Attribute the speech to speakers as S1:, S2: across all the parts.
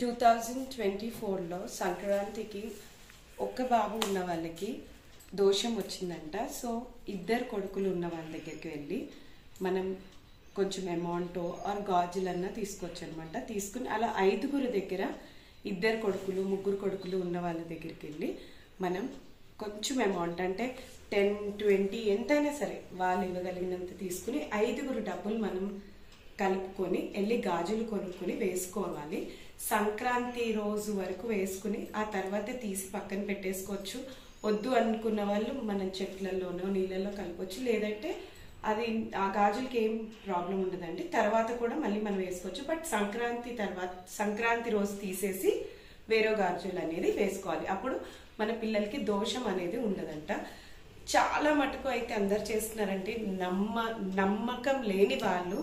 S1: 2024లో సంక్రాంతికి ఒక్క బాబు ఉన్న వాళ్ళకి దోషం వచ్చిందంట. సో ఇద్దరు కొడుకులు ఉన్న వాళ్ళ దగ్గరికి వెళ్ళి మనం కొంచెం అమౌంట్ ఆర్ గాజులన్నా తీసుకోవచ్చు అనమాట. తీసుకుని అలా 5గురు దగ్గర ఇద్దరు కొడుకులు ముగ్గురు కొడుకులు ఉన్న వాళ్ళ దగ్గరికి వెళ్ళి మనం కొంచెం అమౌంట్ అంటే 10-20 ఎంతైనా సరే వాళ్ళు ఇవ్వగలిగినంత తీసుకుని 5గురు డబ్బులు మనం కలుపుకొని వెళ్ళి గాజులు కొనుక్కొని వేసుకోవాలి. సంక్రాంతి రోజు వరకు వేసుకుని ఆ తర్వాత తీసి పక్కన పెట్టేసుకోవచ్చు. వద్దు అనుకున్న వాళ్ళు మనం చెట్లలోనో నీళ్ళలో కలపవచ్చు. లేదంటే అది ఆ గాజులకి ఏం ప్రాబ్లం ఉండదండి. తర్వాత కూడా మళ్ళీ మనం వేసుకోవచ్చు. బట్ సంక్రాంతి రోజు తీసేసి వేరే గాజులు అనేది వేసుకోవాలి. అప్పుడు మన పిల్లలకి దోషం అనేది ఉండదంట. చాలా మటుకు అయితే అందరు చేస్తున్నారంటే నమ్మకం లేని వాళ్ళు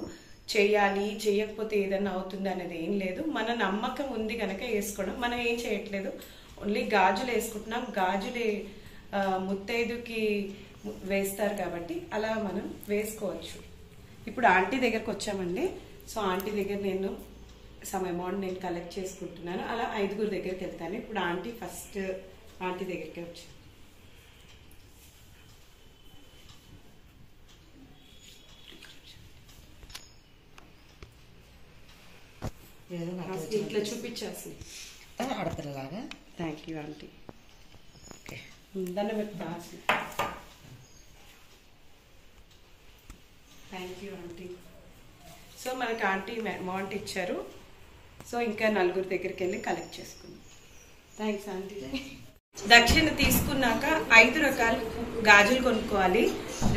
S1: చేయాలి, చేయకపోతే ఏదన్నా అవుతుంది అనేది ఏం లేదు. మన నమ్మకం ఉంది కనుక వేసుకోవడం. మనం ఏం చేయట్లేదు, ఓన్లీ గాజులు వేసుకుంటున్నాం. గాజులే ముత్తైదుకి వేస్తారు కాబట్టి అలా మనం వేసుకోవచ్చు. ఇప్పుడు ఆంటీ దగ్గరకు వచ్చామండి. సో ఆంటీ దగ్గర నేను సమ్ అమౌంట్ నేను కలెక్ట్ చేసుకుంటున్నాను. అలా 5గురు దగ్గరికి వెళ్తాను. ఇప్పుడు ఆంటీ ఫస్ట్ ఆంటీ దగ్గరికి వచ్చాను. ఇట్లా చూపించాల్సి
S2: ఆడపిల్లలాగా.
S1: Thank you aunty. దండం పెడతా. Thank you aunty. సో మనకి ఆంటీ అమౌంట్ ఇచ్చారు. సో ఇంకా 4గురు దగ్గరికి వెళ్ళి కలెక్ట్ చేసుకున్నాం. Thanks aunty. దక్షిణ తీసుకున్నాక 5 రకాల గాజులు కొనుక్కోవాలి.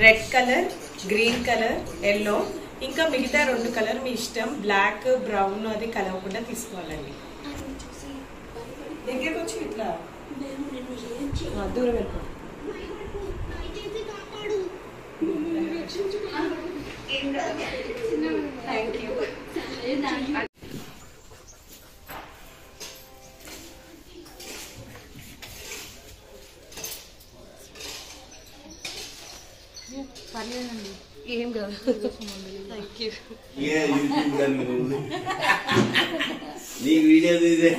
S1: Red colour, green colour, yellow, ఇంకా మిగతా 2 కలర్ మీ ఇష్టం. బ్లాక్, బ్రౌన్ అది కలవకుండా తీసుకోవాలండి. దగ్గరకు వచ్చి ఇట్లా దూరం వెళ్ళిపో. Thank you.
S3: పర్లేదండి, ఏం కాదు. Thank you.
S4: నీకు వీడియో తీసే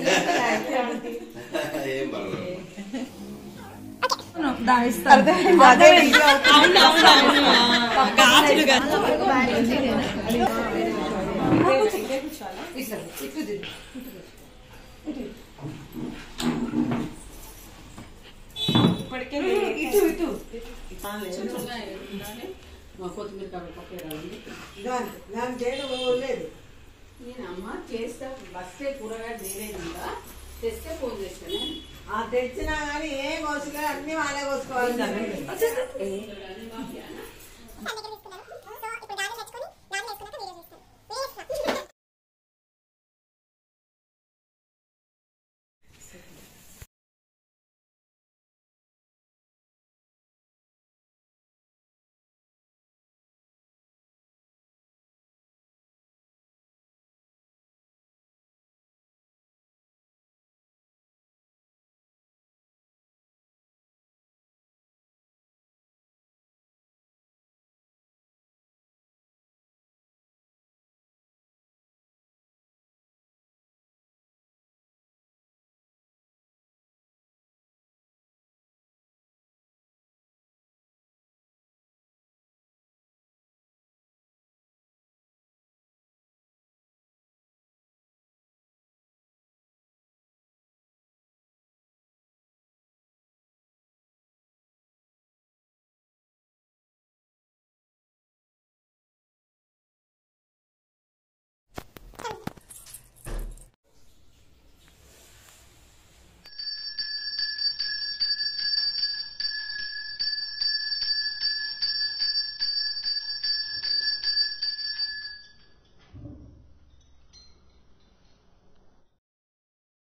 S1: కొత్తిమీర కాబట్టి
S5: నేనమ్మ చేస్తా. బస్టే కూరగాయ నేనేదా తెస్తే ఫోన్ చేస్తాను.
S2: తెచ్చినా కానీ ఏ కోసుగా అన్ని వాళ్ళే కోసుకోవాలి.